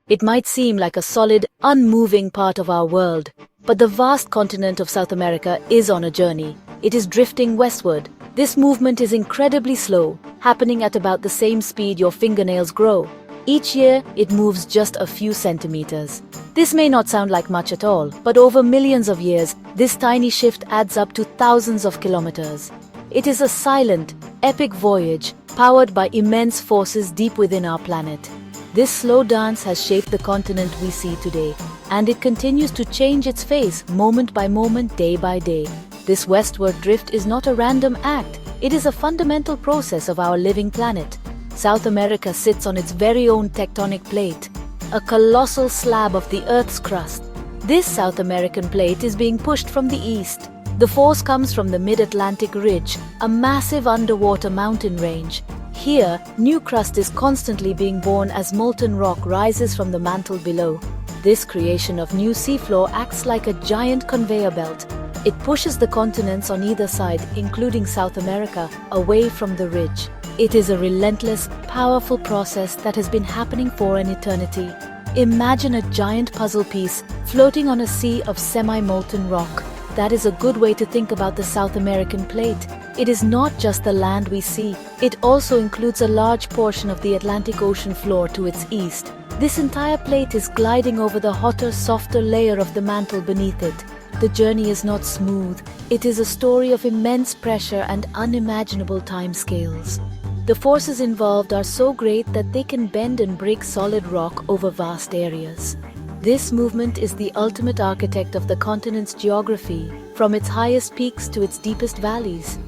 It might seem like a solid, unmoving part of our world, but the vast continent of South America is on a journey. It is drifting westward. This movement is incredibly slow, happening at about the same speed your fingernails grow. Each year, it moves just a few centimeters. This may not sound like much at all, but over millions of years, this tiny shift adds up to thousands of kilometers. It is a silent, epic voyage, powered by immense forces deep within our planet. This slow dance has shaped the continent we see today, and it continues to change its face moment by moment, day by day. This westward drift is not a random act, it is a fundamental process of our living planet. South America sits on its very own tectonic plate, a colossal slab of the Earth's crust. This South American plate is being pushed from the east. The force comes from the Mid-Atlantic Ridge, a massive underwater mountain range. Here, new crust is constantly being born as molten rock rises from the mantle below. This creation of new seafloor acts like a giant conveyor belt. It pushes the continents on either side, including South America, away from the ridge. It is a relentless, powerful process that has been happening for an eternity. Imagine a giant puzzle piece floating on a sea of semi-molten rock. That is a good way to think about the South American plate. It is not just the land we see, it also includes a large portion of the Atlantic Ocean floor to its east. This entire plate is gliding over the hotter, softer layer of the mantle beneath it. The journey is not smooth. It is a story of immense pressure and unimaginable timescales. The forces involved are so great that they can bend and break solid rock over vast areas. This movement is the ultimate architect of the continent's geography, from its highest peaks to its deepest valleys.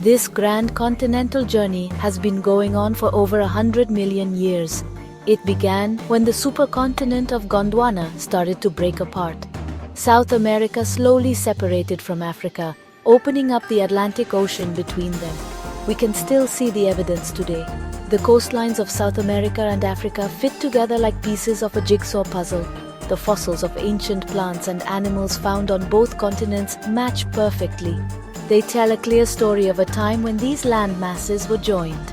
This grand continental journey has been going on for over 100 million years. It began when the supercontinent of Gondwana started to break apart. South America slowly separated from Africa, opening up the Atlantic Ocean between them. We can still see the evidence today. The coastlines of South America and Africa fit together like pieces of a jigsaw puzzle. The fossils of ancient plants and animals found on both continents match perfectly. They tell a clear story of a time when these land masses were joined.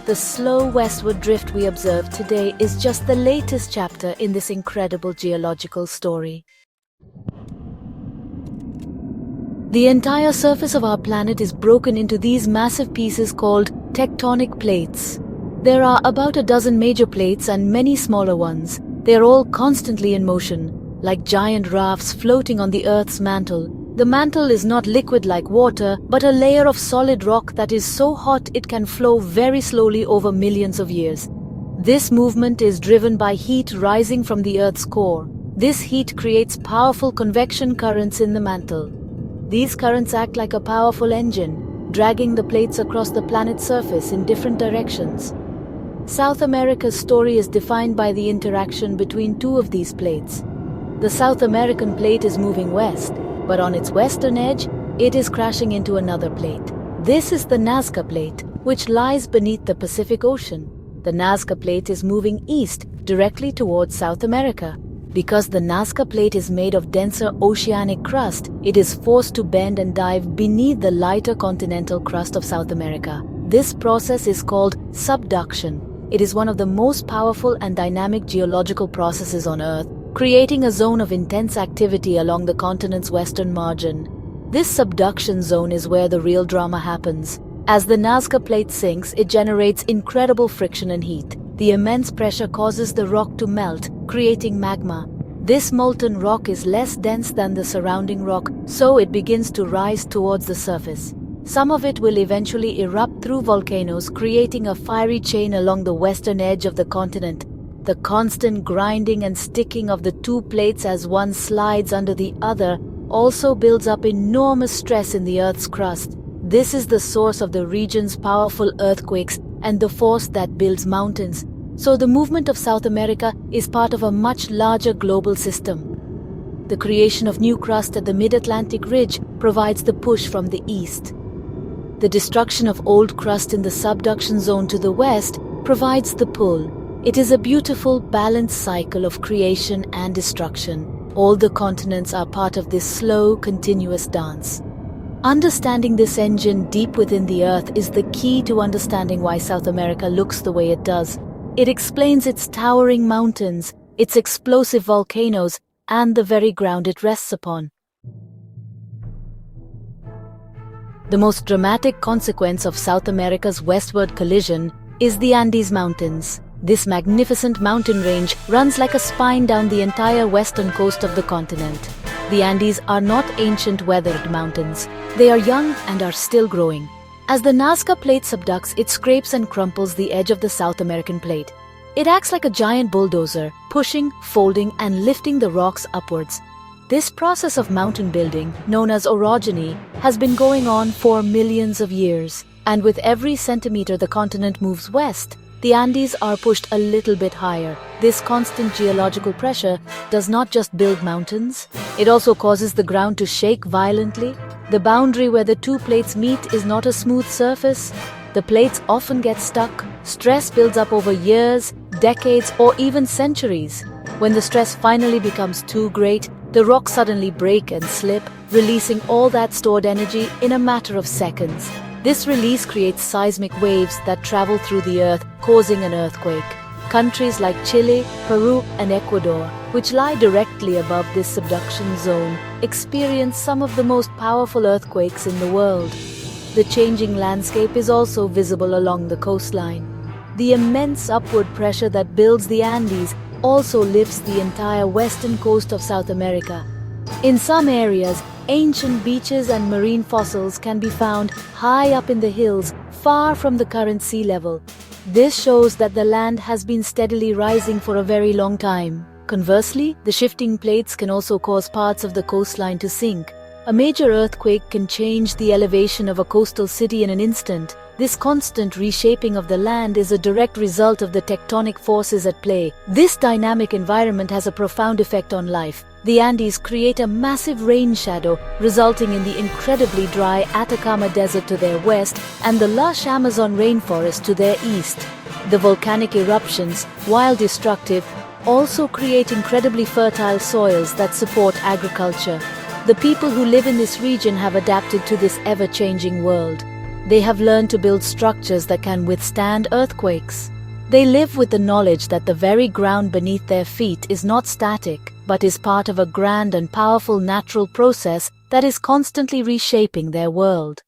The slow westward drift we observe today is just the latest chapter in this incredible geological story. The entire surface of our planet is broken into these massive pieces called tectonic plates. There are about a dozen major plates and many smaller ones. They are all constantly in motion, like giant rafts floating on the Earth's mantle. The mantle is not liquid like water, but a layer of solid rock that is so hot it can flow very slowly over millions of years. This movement is driven by heat rising from the Earth's core. This heat creates powerful convection currents in the mantle. These currents act like a powerful engine, dragging the plates across the planet's surface in different directions. South America's story is defined by the interaction between two of these plates. The South American plate is moving west, but on its western edge, it is crashing into another plate. This is the Nazca Plate, which lies beneath the Pacific Ocean. The Nazca Plate is moving east, directly towards South America. Because the Nazca Plate is made of denser oceanic crust, it is forced to bend and dive beneath the lighter continental crust of South America. This process is called subduction. It is one of the most powerful and dynamic geological processes on Earth, creating a zone of intense activity along the continent's western margin. This subduction zone is where the real drama happens. As the Nazca Plate sinks, it generates incredible friction and heat. The immense pressure causes the rock to melt, creating magma. This molten rock is less dense than the surrounding rock, so it begins to rise towards the surface. Some of it will eventually erupt through volcanoes, creating a fiery chain along the western edge of the continent. The constant grinding and sticking of the two plates as one slides under the other also builds up enormous stress in the Earth's crust. This is the source of the region's powerful earthquakes and the force that builds mountains. So the movement of South America is part of a much larger global system. The creation of new crust at the Mid-Atlantic Ridge provides the push from the east. The destruction of old crust in the subduction zone to the west provides the pull. It is a beautiful, balanced cycle of creation and destruction. All the continents are part of this slow, continuous dance. Understanding this engine deep within the Earth is the key to understanding why South America looks the way it does. It explains its towering mountains, its explosive volcanoes, and the very ground it rests upon. The most dramatic consequence of South America's westward collision is the Andes Mountains. This magnificent mountain range runs like a spine down the entire western coast of the continent. The Andes are not ancient weathered mountains. They are young and are still growing. As the Nazca Plate subducts, it scrapes and crumples the edge of the South American plate. It acts like a giant bulldozer, pushing, folding, and lifting the rocks upwards. This process of mountain building, known as orogeny, has been going on for millions of years. And with every centimeter the continent moves west, the Andes are pushed a little bit higher. This constant geological pressure does not just build mountains, it also causes the ground to shake violently. The boundary where the two plates meet is not a smooth surface. The plates often get stuck. Stress builds up over years, decades, or even centuries. When the stress finally becomes too great, the rocks suddenly break and slip, releasing all that stored energy in a matter of seconds. This release creates seismic waves that travel through the earth, causing an earthquake. Countries like Chile, Peru, and Ecuador, which lie directly above this subduction zone, experience some of the most powerful earthquakes in the world. The changing landscape is also visible along the coastline. The immense upward pressure that builds the Andes also lifts the entire western coast of South America. In some areas, ancient beaches and marine fossils can be found high up in the hills, far from the current sea level. This shows that the land has been steadily rising for a very long time. Conversely, the shifting plates can also cause parts of the coastline to sink. A major earthquake can change the elevation of a coastal city in an instant. This constant reshaping of the land is a direct result of the tectonic forces at play. This dynamic environment has a profound effect on life. The Andes create a massive rain shadow, resulting in the incredibly dry Atacama Desert to their west and the lush Amazon rainforest to their east. The volcanic eruptions, while destructive, also create incredibly fertile soils that support agriculture. The people who live in this region have adapted to this ever-changing world. They have learned to build structures that can withstand earthquakes. They live with the knowledge that the very ground beneath their feet is not static, but is part of a grand and powerful natural process that is constantly reshaping their world.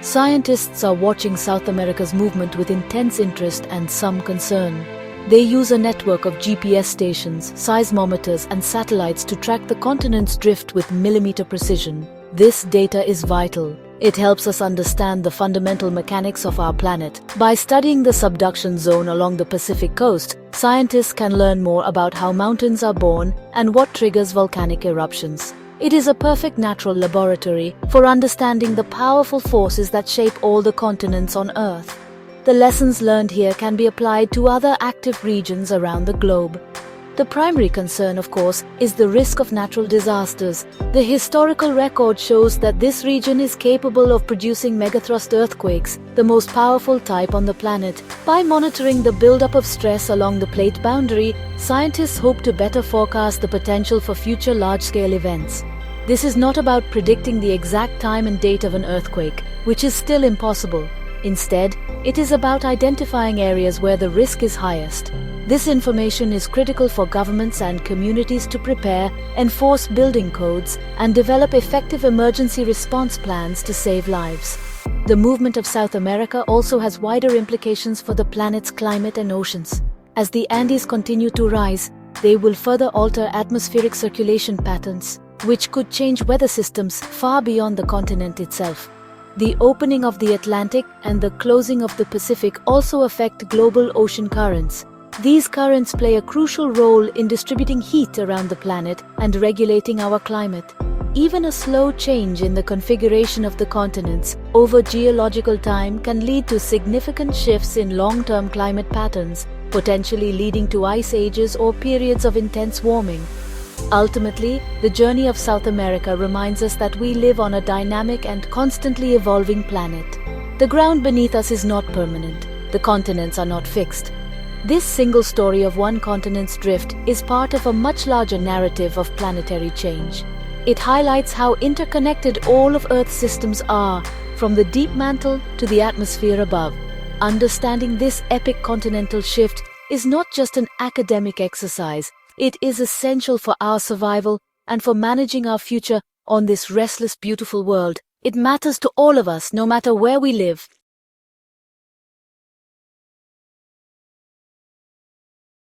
Scientists are watching South America's movement with intense interest and some concern. They use a network of GPS stations, seismometers, and satellites to track the continent's drift with millimeter precision. This data is vital. It helps us understand the fundamental mechanics of our planet. By studying the subduction zone along the Pacific coast, scientists can learn more about how mountains are born and what triggers volcanic eruptions. It is a perfect natural laboratory for understanding the powerful forces that shape all the continents on Earth. The lessons learned here can be applied to other active regions around the globe. The primary concern, of course, is the risk of natural disasters. The historical record shows that this region is capable of producing megathrust earthquakes, the most powerful type on the planet. By monitoring the buildup of stress along the plate boundary, scientists hope to better forecast the potential for future large-scale events. This is not about predicting the exact time and date of an earthquake, which is still impossible. Instead, it is about identifying areas where the risk is highest. This information is critical for governments and communities to prepare, enforce building codes, and develop effective emergency response plans to save lives. The movement of South America also has wider implications for the planet's climate and oceans. As the Andes continue to rise, they will further alter atmospheric circulation patterns, which could change weather systems far beyond the continent itself. The opening of the Atlantic and the closing of the Pacific also affect global ocean currents. These currents play a crucial role in distributing heat around the planet and regulating our climate. Even a slow change in the configuration of the continents over geological time can lead to significant shifts in long-term climate patterns, potentially leading to ice ages or periods of intense warming. Ultimately, the journey of South America reminds us that we live on a dynamic and constantly evolving planet. The ground beneath us is not permanent. The continents are not fixed. This single story of one continent's drift is part of a much larger narrative of planetary change. It highlights how interconnected all of Earth's systems are, from the deep mantle to the atmosphere above. Understanding this epic continental shift is not just an academic exercise. It is essential for our survival and for managing our future on this restless, beautiful world. It matters to all of us, no matter where we live.